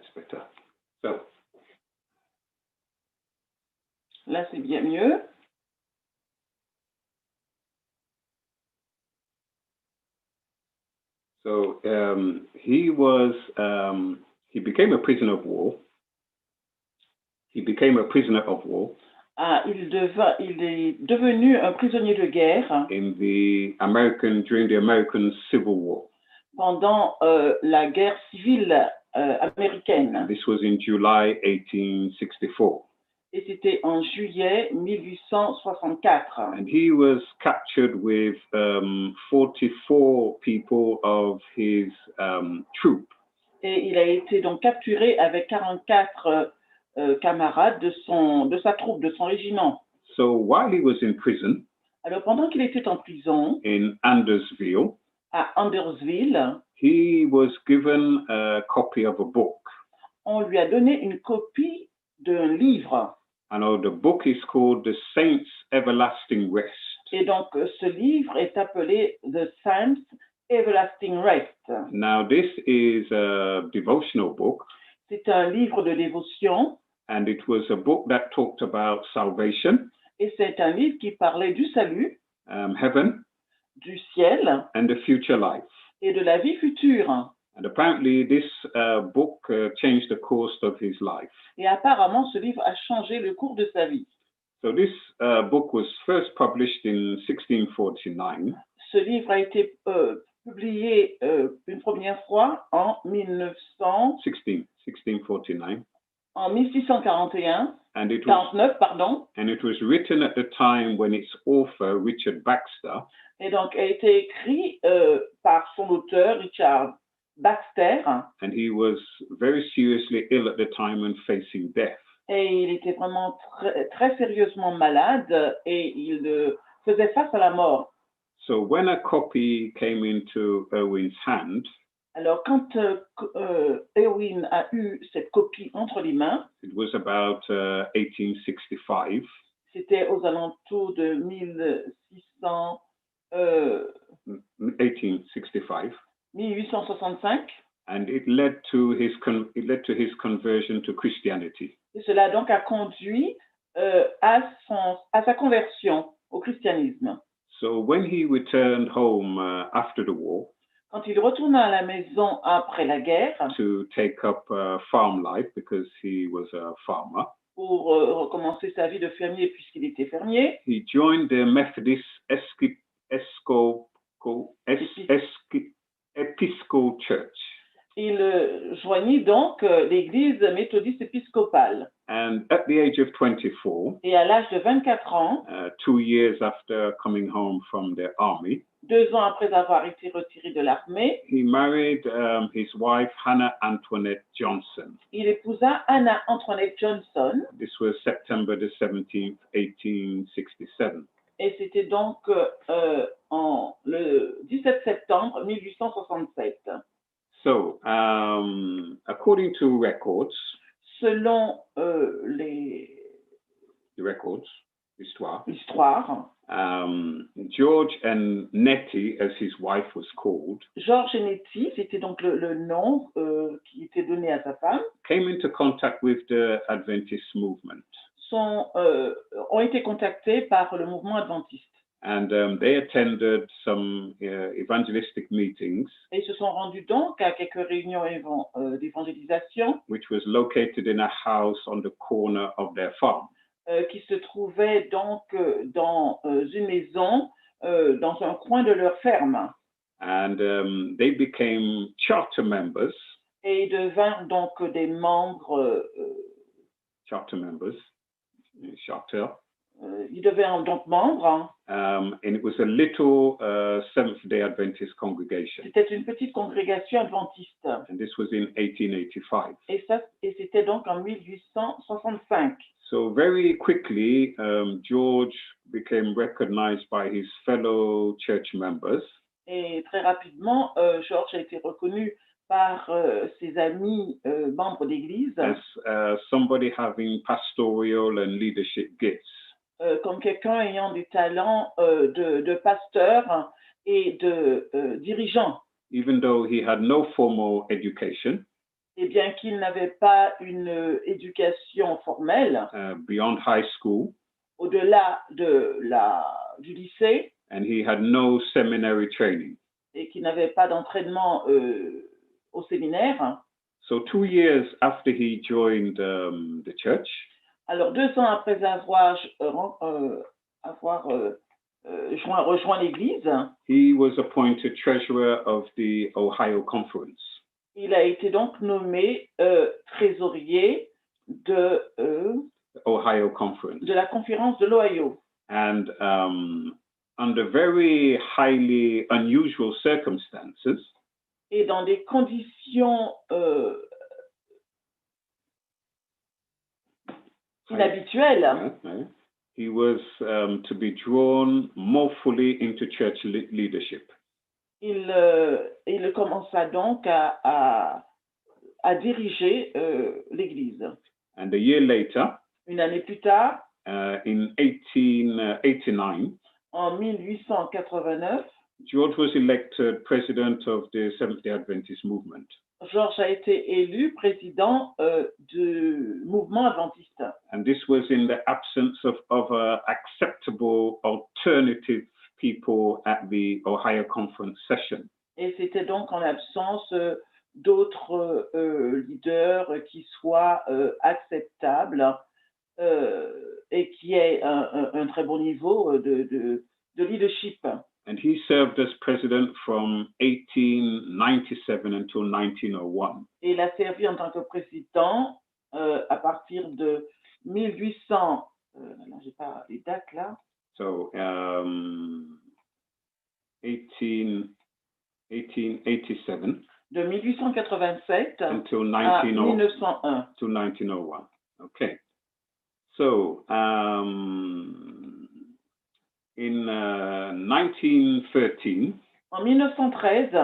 that's better. So. Là, c'est bien mieux. So he became a prisoner of war. He became a prisoner of war. Ah, il est devenu un prisonnier de guerre During the American Civil War. Pendant la guerre civile américaine. And this was in July 1864. Et c'était en juillet 1864. And he was captured with 44 people of his troop. Et il a été donc capturé avec 44 camarades de sa troupe, de son régiment. So while he was in prison, alors pendant qu'il était en prison, in Andersville, à Andersville, he was given a copy of a book. On lui a donné une copie d'un livre. And the book is called The Saints' Everlasting Rest. Et donc ce livre est appelé The Saints' Everlasting Rest. Now this is a devotional book. C'est un livre de dévotion. And it was a book that talked about salvation. Et c'est un livre qui parlait du salut, heaven, du ciel, and the future life. Et de la vie future. And apparently this book changed the course of his life. Et apparemment ce livre a changé le cours de sa vie. So this book was first published in 1649. Ce livre a été publié une première fois en 1649. En 1641. And it 49, pardon. And it was written at the time when its author, Richard Baxter, et donc a été écrit par son auteur, Richard Baxter. And he was very seriously ill at the time and facing death. Et il était vraiment très sérieusement malade et il faisait face à la mort. So when a copy came into A.IRWIN's hand, alors quand A.IRWIN a eu cette copie entre les mains, it was about 1865. C'était aux alentours de 1865. 1865. And it led to his conversion to Christianity. Et cela donc a conduit à sa conversion au christianisme. So when he returned home after the war, quand il retourna à la maison après la guerre, to take up farm life because he was a farmer, pour recommencer sa vie de fermier puisqu'il était fermier, he joined the Methodist Episcopal Church. Il joignit donc l'église méthodiste épiscopale. And at the age of 24, et à l'âge de 24 ans, 2 years after coming home from the army, 2 ans après avoir été retiré de l'armée, he married his wife Hannah Antoinette Johnson. Il épousa Hannah Antoinette Johnson. This was September the 17th, 1867. Et c'était donc le 17 septembre 1867. So, according to records, selon the records, l'histoire, George and Nettie, as his wife was called, George et Nettie, c'était donc le nom qui était donné à sa femme, came into contact with the Adventist movement. Ont été contactés par le mouvement adventiste. And they attended some evangelistic meetings. Et ils se sont rendus donc à quelques réunions d'évangélisation. Which was located in a house on the corner of their farm. Qui se trouvait donc dans une maison, dans un coin de leur ferme. And they became charter members. Et ils devinrent donc des membres. Charter members. Charter. Ils devinrent donc membres. And it was a little Seventh-day Adventist congregation. C'était une petite congrégation adventiste. And this was in 1885. Et c'était donc en 1865. So very quickly, George became recognized by his fellow church members. Et très rapidement, George a été reconnu par ses amis membres d'église. As somebody having pastoral and leadership gifts. Comme quelqu'un ayant des talents de pasteur et de dirigeant. Even though he had no formal education. Et bien qu'il n'avait pas une éducation formelle, beyond high school, au-delà du lycée, and he had no seminary training. Et qu'il n'avait pas d'entraînement au séminaire. So 2 years after he joined the church, alors 2 ans après avoir rejoint l'église, he was appointed treasurer of the Ohio Conference. Il a été donc nommé trésorier de Ohio Conference. De la conférence de l'Ohio. And under very highly unusual circumstances, et dans des conditions inhabituelles, he was to be drawn more fully into church leadership. Il commença donc à diriger l'Église. And a year later, une année plus tard, in 1889, en 1889, George was elected president of the Seventh-day Adventist movement. George a été élu président du mouvement adventiste. And this was in the absence of other acceptable alternative people at the Ohio Conference session. Et c'était donc en l'absence d'autres leaders qui soient acceptables et qui aient un très bon niveau de leadership. And he served as president from 1897 until 1901. Et il a servi en tant que président à partir de 1800. J'ai pas les dates là. So 1887. De 1887 until à 1901. To 1901. Okay. So in 1913, en 1913,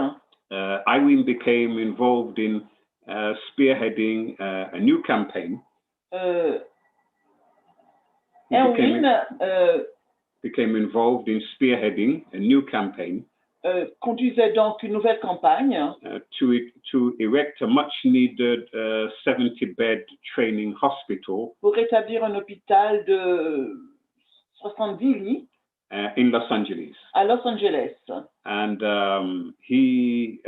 I.IRWIN became involved in spearheading a new campaign. A.IRWIN became involved in spearheading a new campaign. Conduisait donc une nouvelle campagne to erect a much-needed 70-bed training hospital pour établir un hôpital de 70 lits in Los Angeles. À Los Angeles. And he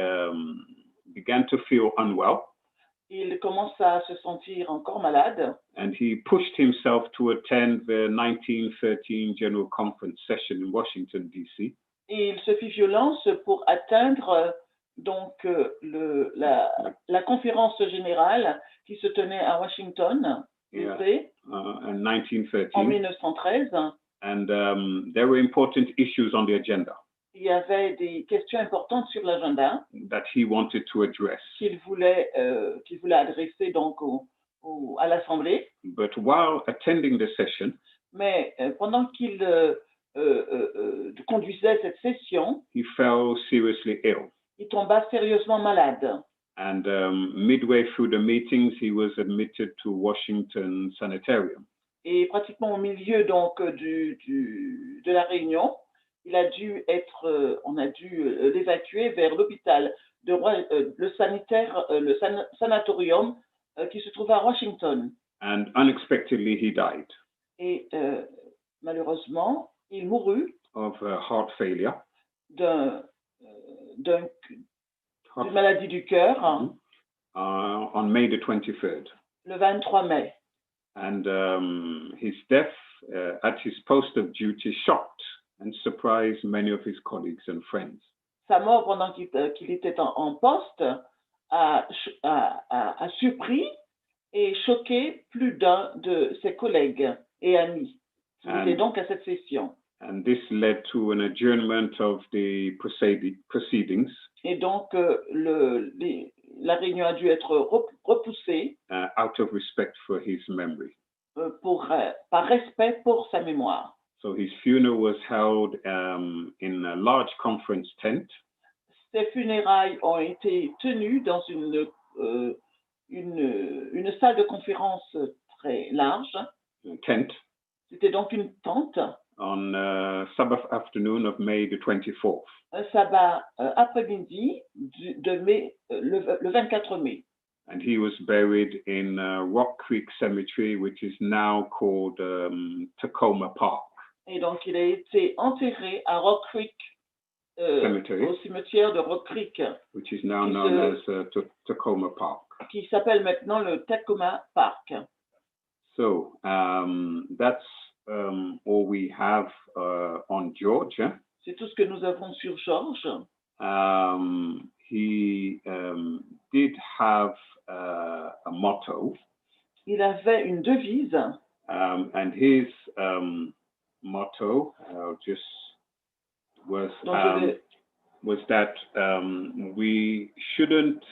began to feel unwell. Il commence à se sentir encore malade. And he pushed himself to attend the 1913 General Conference session in Washington, D.C. Et il se fit violence pour atteindre donc la conférence générale qui se tenait à Washington, D.C. In 1913. En 1913. And there were important issues on the agenda. Il y avait des questions importantes sur l'agenda that he wanted to address. Qu'il voulait adresser donc à l'Assemblée. But while attending the session, mais pendant qu'il conduisait cette session, he fell seriously ill. Il tomba sérieusement malade. And midway through the meetings, he was admitted to Washington Sanitarium. Et pratiquement au milieu donc de la réunion, on a dû l'évacuer vers l'hôpital le sanatorium qui se trouve à Washington. And unexpectedly, he died. Et malheureusement, il mourut of heart failure. D'une maladie du cœur. On May the 23rd. Le 23 mai. And his death at his post of duty shocked and surprised many of his colleagues and friends. Sa mort pendant qu'il était en poste a surpris et choqué plus d'un de ses collègues et amis qui étaient donc à cette session. And this led to an adjournment of the proceedings. Et donc la réunion a dû être repoussée. Out of respect for his memory. Par respect pour sa mémoire. So his funeral was held in a large conference tent. Ses funérailles ont été tenues dans une salle de conférence très large. Tent. C'était donc une tente. On Sabbath afternoon of May the 24th. Un sabbat après-midi le 24 mai. And he was buried in Rock Creek Cemetery, which is now called Tacoma Park. Et donc, il a été enterré à Rock Creek, au cimetière de Rock Creek, which is now known as Tacoma Park. Qui s'appelle maintenant le Tacoma Park. So that's all we have on George. C'est tout ce que nous avons sur George. He did have a motto. Il avait une devise. And his motto was that we shouldn't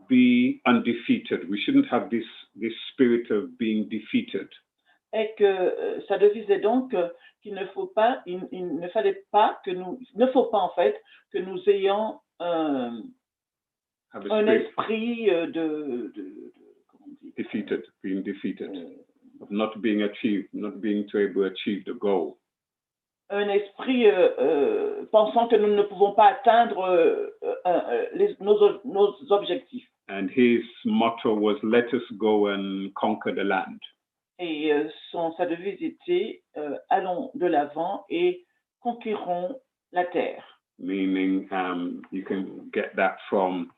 be undefeated. We shouldn't have this spirit of being defeated. Et que sa devise est donc qu'il ne faut pas, il ne fallait pas que nous, ne faut pas en fait que nous ayons un esprit comment on dit? Defeated, being defeated, of not being able to achieve the goal. Un esprit pensant que nous ne pouvons pas atteindre nos objectifs. And his motto was, "Let us go and conquer the land." Et sa devise était allons de l'avant et conquérons la terre. Meaning, you can get that from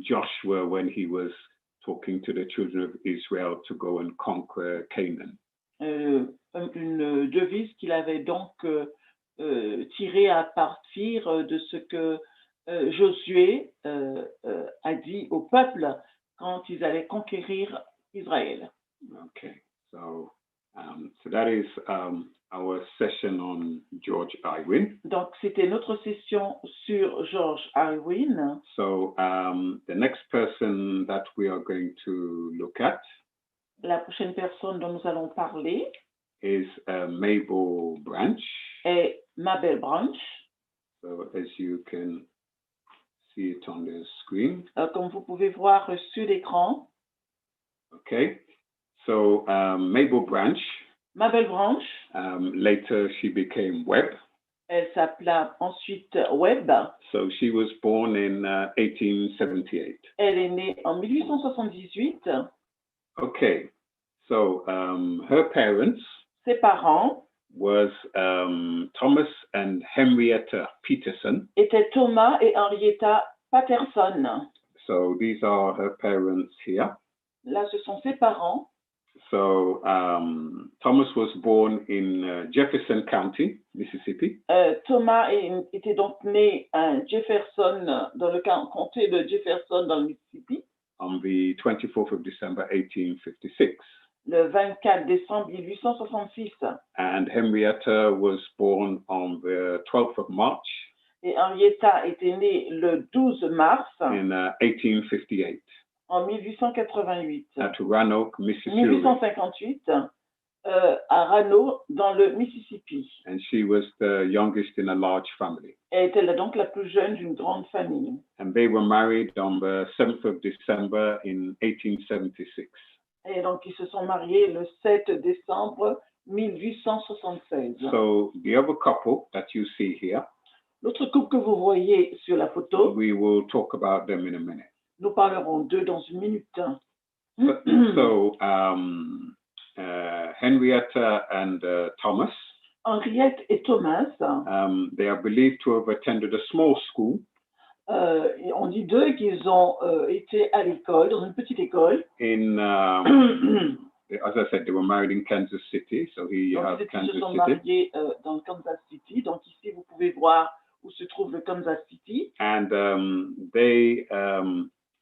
Joshua when he was talking to the children of Israel to go and conquer Canaan. Une devise qu'il avait donc tirée à partir de ce que Josué a dit au peuple quand ils allaient conquérir Israël. Okay, so that is our session on George A.IRWIN. Donc c'était notre session sur George A.IRWIN. So the next person that we are going to look at, la prochaine personne dont nous allons parler, is Mabel BRANCH. Et Mabel BRANCH. So as you can see it on the screen. Comme vous pouvez voir sur l'écran. Okay. So Mabel BRANCH. Mabel BRANCH. Later she became Webb. Elle s'appela ensuite Webb. So she was born in 1878. Elle est née en 1878. Okay. So her parents. Ses parents. Was Thomas and Henrietta Peterson. Étaient Thomas et Henrietta Patterson. So these are her parents here. Là, ce sont ses parents. So Thomas was born in Jefferson County, Mississippi. Thomas était donc né à Jefferson, dans le comté de Jefferson, dans le Mississippi. On the 24th of December, 1856. Le 24 décembre 1866. And Henrietta was born on the 12th of March. Et Henrietta était née le 12 mars. In 1858. En 1888. At Roanoke, Mississippi. 1858, à Roanoke, dans le Mississippi. And she was the youngest in a large family. Elle était donc la plus jeune d'une grande famille. And they were married on the 7th of December in 1876. Et donc, ils se sont mariés le 7 décembre 1876. So, the other couple that you see here, l'autre couple que vous voyez sur la photo, we will talk about them in a minute. Nous parlerons d'eux dans une minute. So, Henrietta and Thomas, Henriette et Thomas, they are believed to have attended a small school. On dit d'eux qu'ils ont été à l'école, dans une petite école. In, as I said, they were married in Kansas City, so here you have Kansas City. Ils se sont mariés dans le Kansas City, donc ici vous pouvez voir où se trouve le Kansas City. And they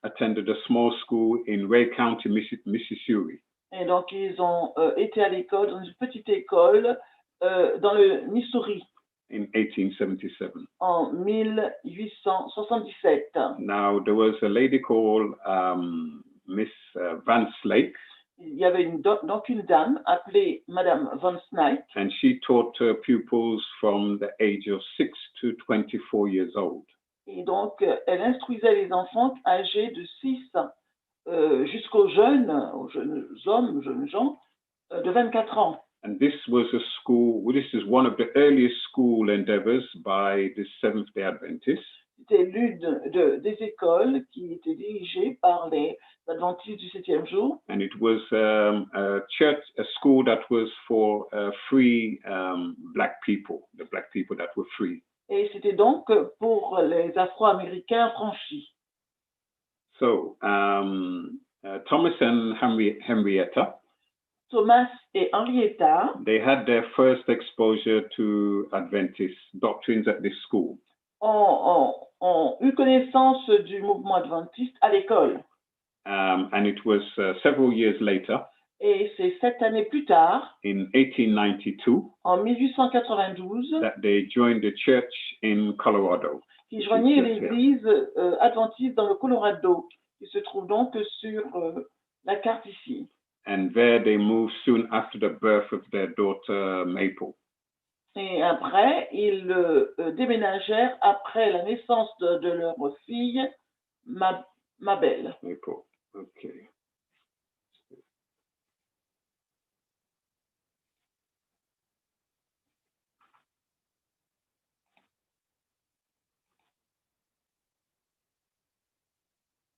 attended a small school in Ray County, Missouri. Et donc ils ont été à l'école, dans une petite école dans le Missouri. In 1877. En 1877. Now there was a lady called Miss Van Slake. Il y avait donc une dame appelée Madame Van Snake. And she taught her pupils from the age of 6 to 24 years old. Et donc elle instruisait les enfants âgés de 6 jusqu'aux jeunes hommes, jeunes gens de 24 ans. And this was a school, this is one of the earliest school endeavors by the Seventh-day Adventists. C'était l'une des écoles qui étaient dirigées par les adventistes du 7e jour. And it was a school that was for free black people, the black people that were free. Et c'était donc pour les Afro-Américains franchis. So Thomas and Henrietta, Thomas et Henrietta, they had their first exposure to Adventist doctrines at this school. ont eu connaissance du mouvement adventiste à l'école. And it was several years later, Et c'est 7 années plus tard, in 1892, en 1892, that they joined the church in Colorado. qu'ils joignaient l'église adventiste dans le Colorado, qui se trouve donc sur la carte ici. And there they moved soon after the birth of their daughter Mabel. Et après, ils déménagèrent après la naissance de leur fille, Mabel. Mabel, okay.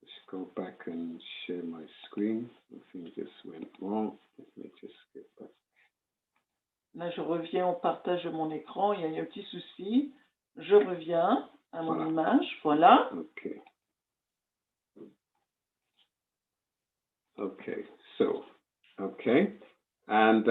Let's go back and share my screen. Something just went wrong. Let me just get back. Là, je reviens au partage de mon écran. Il y a eu un petit souci. Je reviens à mon image. Voilà. Okay. Okay. So, okay. And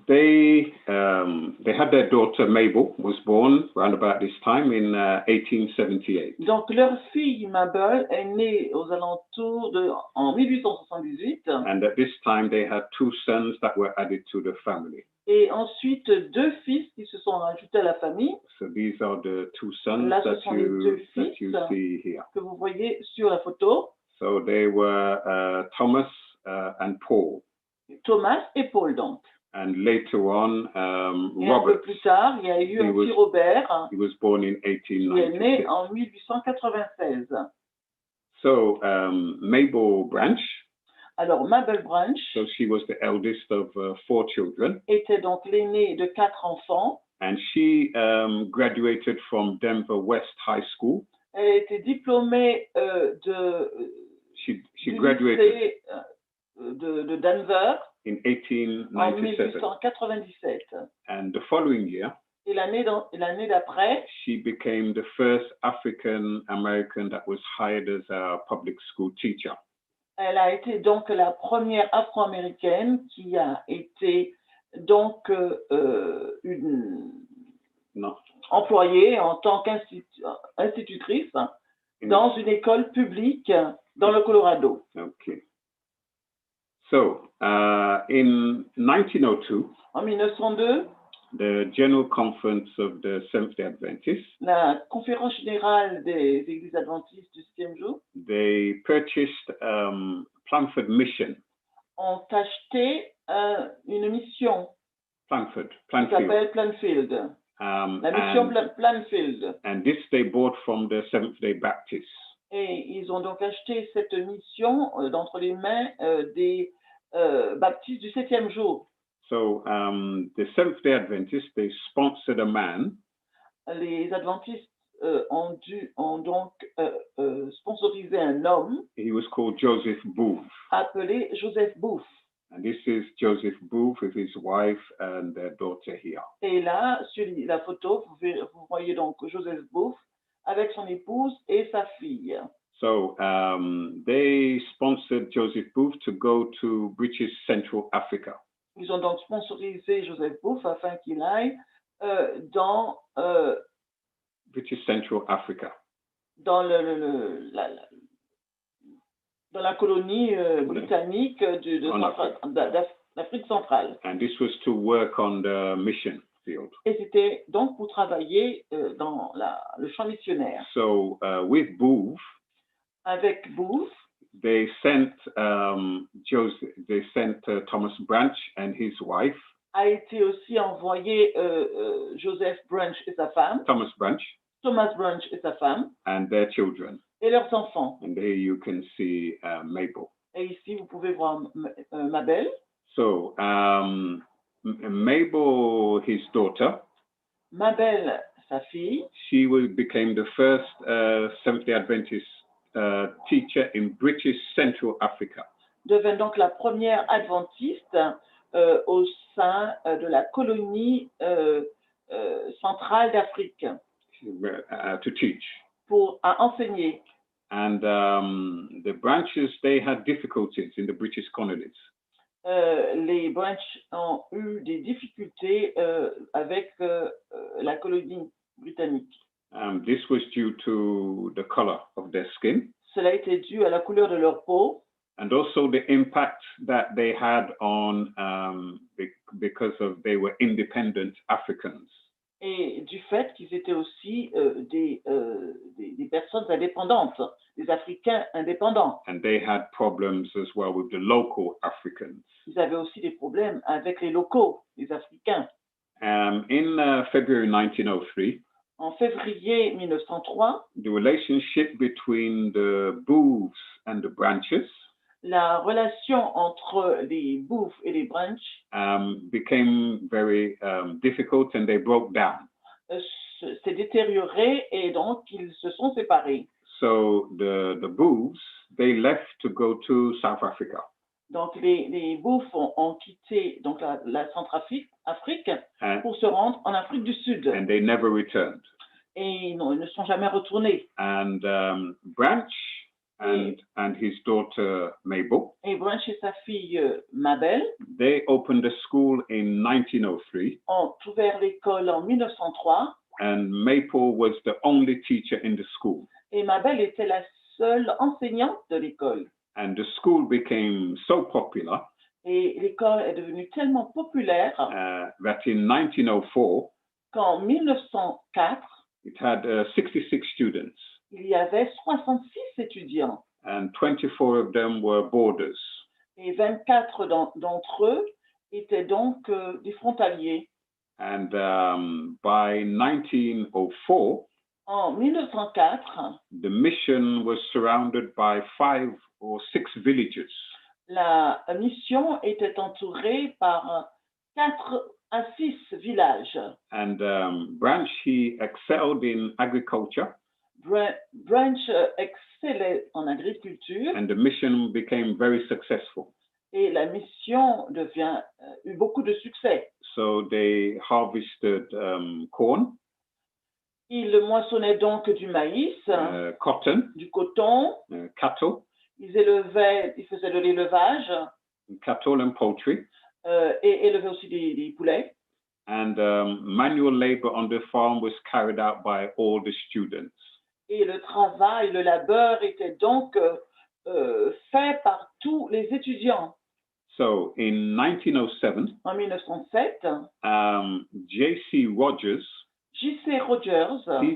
they had their daughter Mabel was born around about this time in 1878. Donc leur fille Mabel est née aux alentours en 1878. And at this time they had two sons that were added to the family. Et ensuite 2 fils qui se sont rajoutés à la famille. So these are the two sons Là, that you see here. Que vous voyez sur la photo. So they were Thomas and Paul. Thomas et Paul donc. And later on, Et Robert. Un peu plus tard, il y a eu un petit Robert. He was born in Qui est né en 1896. So Mabel Branch. Alors Mabel Branch. So she was the eldest of 4 children. Était donc l'aînée de 4 enfants. And she graduated from Denver West High School. Elle a été diplômée She graduated de Denver in 1897. En 1897. And the following year, et l'année d'après, she became the first African American that was hired as a public school teacher. Elle a été donc la première Afro-américaine qui a été donc employée en tant qu'institutrice dans une école publique dans le Colorado. Okay. So, in 1902, en 1902, the General Conference of the Seventh-day Adventists, la conférence générale des églises adventistes du 7e jour, they purchased Plumford Mission. Ont acheté une mission Planfield. Qui s'appelle Planfield. La mission Planfield. And this they bought from the Seventh-day Baptists. Et ils ont donc acheté cette mission d'entre les mains des baptistes du 7e jour. So the Seventh-day Adventists, they sponsored a man. Les adventistes ont donc sponsorisé un homme. He was called Joseph Booth. Appelé Joseph Booth. And this is Joseph Booth with his wife and their daughter here. Et là, sur la photo, vous voyez donc Joseph Booth avec son épouse et sa fille. So they sponsored Joseph Booth to go to British Central Africa. Ils ont donc sponsorisé Joseph Booth afin qu'il aille dans British Central Africa. Dans la colonie britannique d'Afrique centrale. And this was to work on the mission field. Et c'était donc pour travailler dans le champ missionnaire. So with Booth, avec Booth, they sent Thomas Branch and his wife. A été aussi envoyé Joseph Branch et sa femme. Thomas Branch et sa femme. And their children. Et leurs enfants. And there you can see Mabel. Et ici vous pouvez voir Mabel. So Mabel, his daughter. Mabel, sa fille. became the first Seventh-day Adventist teacher in British Central Africa. Devint donc la première adventiste au sein de la colonie centrale d'Afrique To teach. à enseigner. And the branches, they had difficulties in the British colonies. Les Branch ont eu des difficultés avec la colonie britannique. This was due to the color of their skin. Cela était dû à la couleur de leur peau. And also the impact that they had on, because of they were independent Africans. Et du fait qu'ils étaient aussi des personnes indépendantes, des Africains indépendants. And they had problems as well with the local Africans. Ils avaient aussi des problèmes avec les locaux, les Africains. In February 1903, En février 1903, the relationship between the booths and the branches la relation entre les bouffes et les branches became very difficult, and they broke down. s'est détériorée et donc ils se sont séparés. So the booths, they left to go to South Africa. Donc les bouffes ont quitté donc la Centrafrique pour se rendre en Afrique du Sud. And they never returned. Et non, ils ne sont jamais retournés. And Branch and his daughter Mabel, et Branch et sa fille Mabel, they opened a school in 1903. Ont ouvert l'école en 1903. And Maple was the only teacher in the school. Et Mabel était la seule enseignante de l'école. And the school became so popular. Et l'école est devenue tellement populaire that in 1904, qu'en 1904, it had 66 students. Il y avait 66 étudiants. And 24 of them were boarders. Et 24 d'entre eux étaient donc des frontaliers. And by 1904, en 1904, the mission was surrounded by 5 or 6 villages. La mission était entourée par 4 à 6 villages. And Branch, he excelled in agriculture. Branch excellait en agriculture. And the mission became very successful. Et la mission eut beaucoup de succès. So they harvested corn. Ils moissonnaient donc du maïs, cotton, du coton. Cattle. Ils faisaient de l'élevage. Cattle and poultry. Et élevaient aussi des poulets. And manual labor on the farm was carried out by all the students. Et le travail, le labeur était donc fait par tous les étudiants. So in 1907, en 1907, J.C. Rogers, he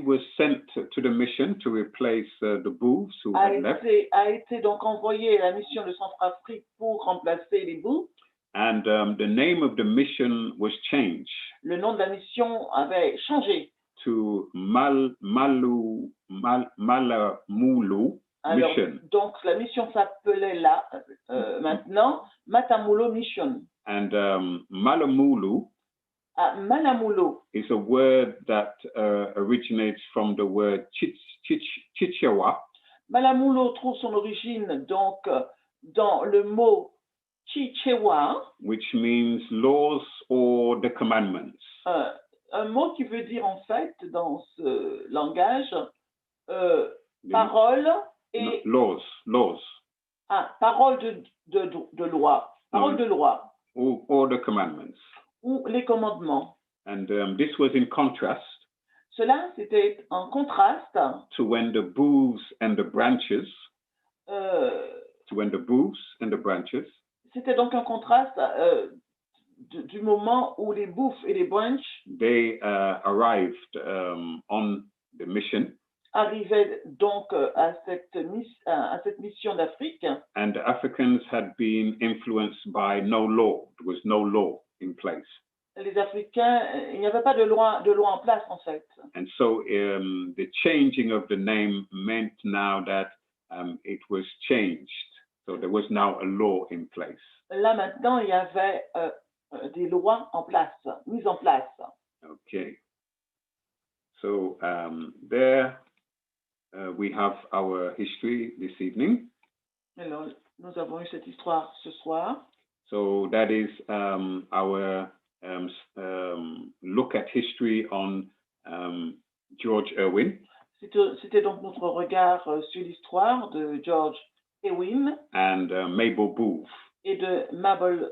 was sent to the mission to replace the booths who had left. A été donc envoyé à la mission de Centrafrique pour remplacer les booths. And the name of the mission was changed. Le nom de la mission avait changé. To Malamulu Mission. Donc la mission s'appelait là maintenant Matamulo Mission. And Malamulu is a word that originates from the word Chichewa. Malamulo trouve son origine donc dans le mot Chichewa, which means laws or the commandments. Un mot qui veut dire en fait dans ce langage parole et laws. Parole de loi, parole de loi. Or the commandments. Ou les commandements. And this was in contrast. Cela c'était en contraste. To when the booths and the branches. C'était donc un contraste du moment où les bouffes et les branches they arrived on the mission. Arrivaient donc à cette mission d'Afrique. And the Africans had been influenced by no law. There was no law in place. Les Africains, il n'y avait pas de loi en place en fait. And so the changing of the name meant now that it was changed. So there was now a law in place. Là maintenant, il y avait des lois mises en place. Okay. So there we have our history this evening. Alors, nous avons eu cette histoire ce soir. So that is our look at history on George Irwin. C'était donc notre regard sur l'histoire de George A.IRWIN And Mabel Booth. et de Mabel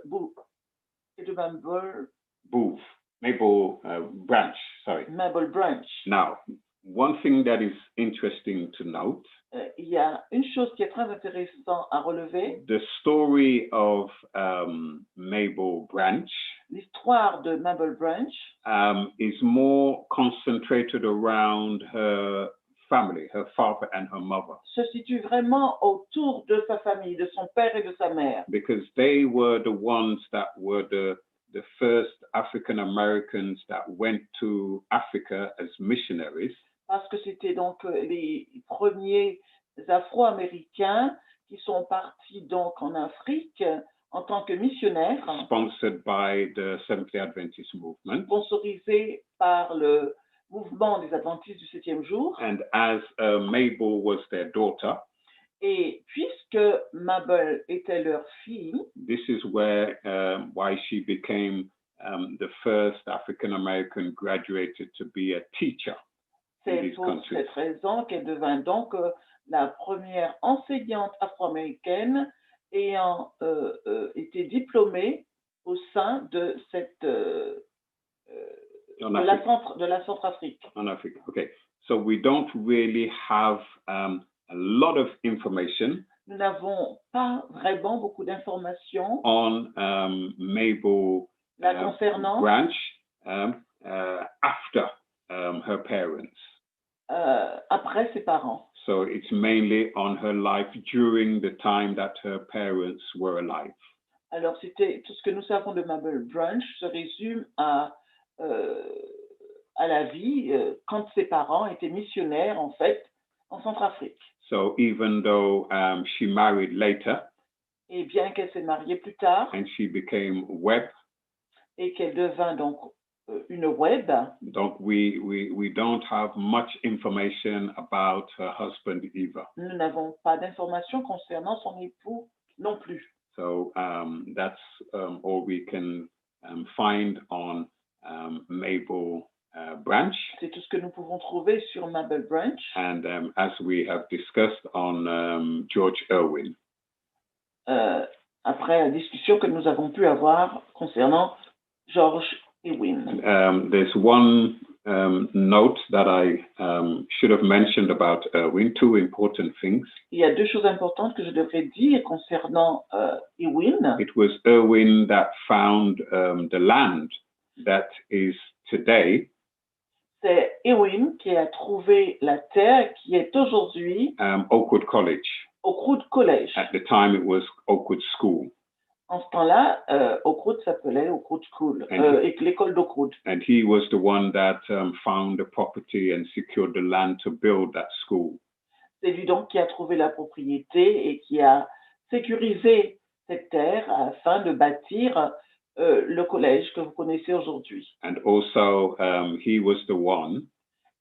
Branch, sorry. Mabel Branch. Now, one thing that is interesting to note. Il y a une chose qui est très intéressante à relever. The story of Mabel Branch. L'histoire de Mabel Branch Is more concentrated around her family, her father and her mother. Se situe vraiment autour de sa famille, de son père et de sa mère. Because they were the ones that were the first African Americans that went to Africa as missionaries. Parce que c'était donc les premiers Afro-Américains qui sont partis donc en Afrique en tant que missionnaires. Sponsored by the Seventh-day Adventist movement. Sponsorisés par le mouvement des adventistes du 7e jour. And as Mabel was their daughter. Et puisque Mabel était leur fille. This is where why she became the first African American graduated to be a teacher. C'est pour cette raison qu'elle devint donc la première enseignante afro-américaine ayant été diplômée au sein de cette de la Centrafrique. En Afrique. Okay. So we don't really have a lot of information. Nous n'avons pas vraiment beaucoup d'informations on Mabel concernant Branch after her parents. Après ses parents. So it's mainly on her life during the time that her parents were alive. Alors c'était tout ce que nous savons de Mabel Branch se résume à la vie quand ses parents étaient missionnaires en fait en Centrafrique. So even though she married later, et bien qu'elle s'est mariée plus tard, and she became web, et qu'elle devint donc une web, donc we don't have much information about her husband either. Nous n'avons pas d'informations concernant son époux non plus. So that's all we can find on Mabel Branch. C'est tout ce que nous pouvons trouver sur Mabel Branch. And as we have discussed on George Irwin. Après la discussion que nous avons pu avoir concernant George A.IRWIN. There's one note that I should have mentioned about Irwin, two important things. Il y a deux choses importantes que je devrais dire concernant A.IRWIN. It was Irwin that found the land that is today. C'est A.IRWIN qui a trouvé la terre qui est aujourd'hui Oakwood College. Oakwood College. At the time it was Oakwood School. En ce temps-là, Oakwood s'appelait Oakwood School, et l'école d'Oakwood. And he was the one that found the property and secured the land to build that school. C'est lui donc qui a trouvé la propriété et qui a sécurisé cette terre afin de bâtir le collège que vous connaissez aujourd'hui. And also, he was the one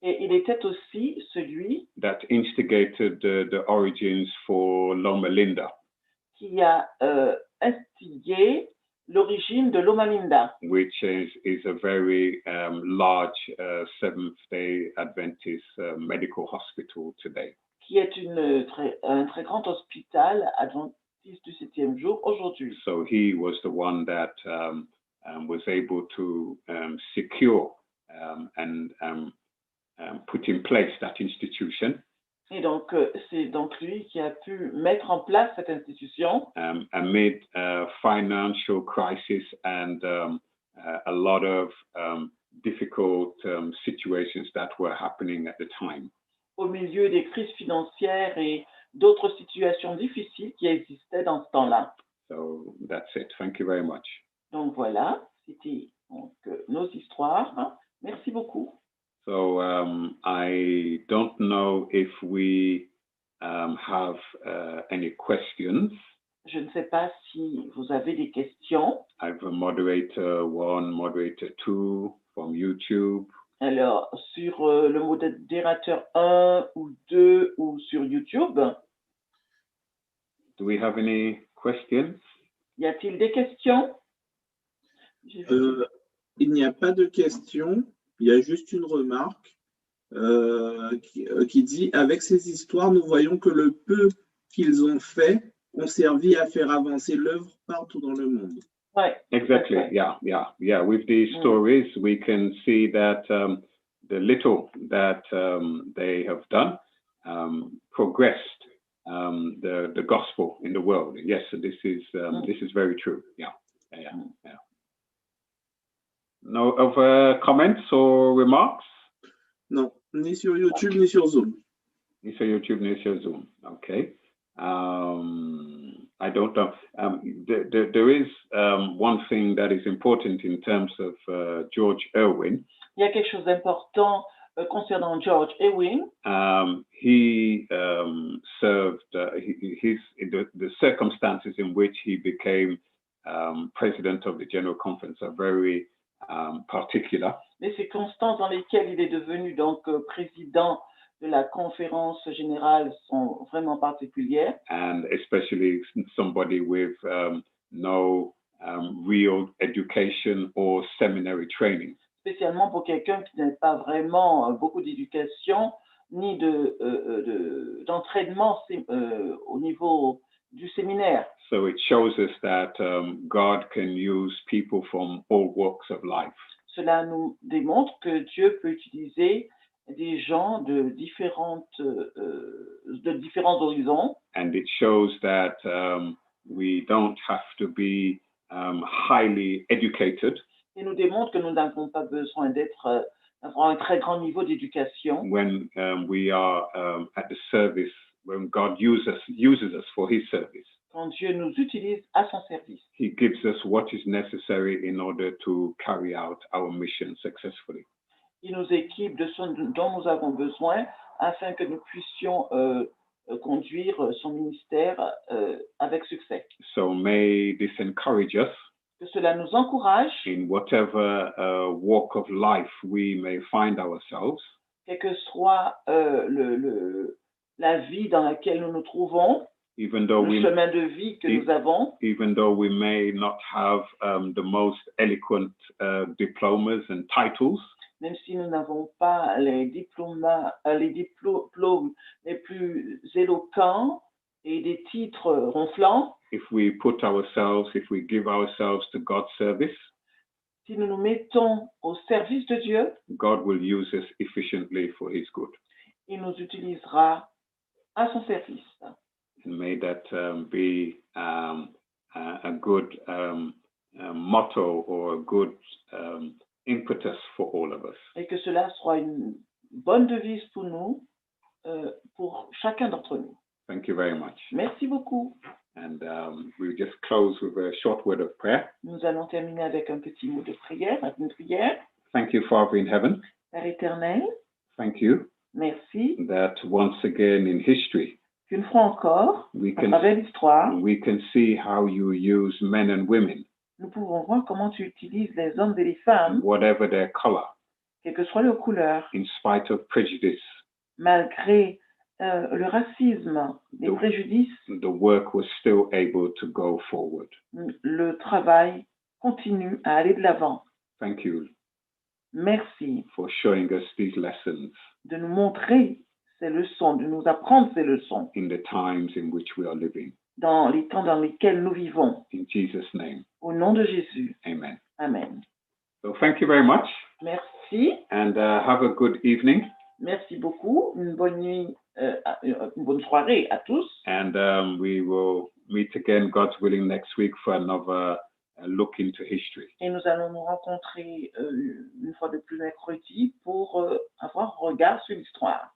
et il était aussi celui that instigated the origins for Loma Linda. Qui a instigé l'origine de Loma Linda. Which is a very large Seventh-day Adventist medical hospital today. Qui est un très grand hôpital adventiste du 7e jour aujourd'hui. So he was the one that was able to secure and put in place that institution. Et donc, c'est donc lui qui a pu mettre en place cette institution. Amid financial crisis and a lot of difficult situations that were happening at the time. Au milieu des crises financières et d'autres situations difficiles qui existaient dans ce temps-là. So that's it. Thank you very much. Donc voilà, c'était donc nos histoires. Merci beaucoup. So I don't know if we have any questions. Je ne sais pas si vous avez des questions. I have a moderator 1, moderator 2 from YouTube. Alors, sur le modérateur 1 ou 2 ou sur YouTube, Do we have any questions? y a-t-il des questions? Il n'y a pas de questions, il y a juste une remarque qui dit « Avec ces histoires, nous voyons que le peu qu'ils ont fait ont servi à faire avancer l'œuvre partout dans le monde. » Ouais, Exactly. Yeah. With these stories, we can see that the little that they have done progressed the gospel in the world. Yes, so this is very true. Yeah. No other comments or remarks? Non, ni sur YouTube, ni sur Zoom. Ni sur YouTube, ni sur Zoom. Okay. I don't know. There is one thing that is important in terms of George A.IRWIN. Il y a quelque chose d'important concernant George A.IRWIN. He served the circumstances in which he became president of the General Conference are very particular. Les circonstances dans lesquelles il est devenu donc président de la conférence générale sont vraiment particulières. And especially somebody with no real education or seminary training. Spécialement pour quelqu'un qui n'a pas vraiment beaucoup d'éducation ni d'entraînement au niveau du séminaire. So it shows us that God can use people from all walks of life. Cela nous démontre que Dieu peut utiliser des gens de différents horizons. And it shows that we don't have to be highly educated. Et nous démontre que nous n'avons pas besoin d'avoir un très grand niveau d'éducation. When we are at the service, when God uses us for His service. Quand Dieu nous utilise à son service. He gives us what is necessary in order to carry out our mission successfully. Il nous équipe de ce dont nous avons besoin afin que nous puissions conduire son ministère avec succès. So may this encourage us. Que cela nous encourage. In whatever walk of life we may find ourselves. Quelle que soit la vie dans laquelle nous nous trouvons. Even though le chemin de vie que nous avons. Even though we may not have the most eloquent diplomas and titles. Même si nous n'avons pas les diplômes les plus éloquents et des titres ronflants. If we give ourselves to God's service. Si nous nous mettons au service de Dieu. God will use us efficiently for His good. Il nous utilisera à son service. And may that be a good motto or a good impetus for all of us. Et que cela soit une bonne devise pour nous, pour chacun d'entre nous. Thank you very much. Merci beaucoup. And we'll just close with a short word of prayer. Nous allons terminer avec un petit mot de prière, une prière. Thank you, Father in heaven. Père éternel. Thank you. Merci. That once again in history, qu'une fois encore, à travers l'histoire, we can see how you use men and women. Nous pouvons voir comment tu utilises les hommes et les femmes, whatever their color, quelle que soit leur couleur, in spite of prejudice, malgré le racisme, les préjudices, the work was still able to go forward. Le travail continue à aller de l'avant. Thank you. Merci for showing us these lessons. De nous montrer ces leçons, de nous apprendre ces leçons. In the times in which we are living. Dans les temps dans lesquels nous vivons. In Jesus' name. Au nom de Jésus. Amen. Amen. So thank you very much. Merci. And have a good evening. Merci beaucoup. Une bonne nuit, une bonne soirée à tous. And we will meet again, God's willing, next week for another look into history. Et nous allons nous rencontrer une fois de plus mercredi pour avoir un regard sur l'histoire.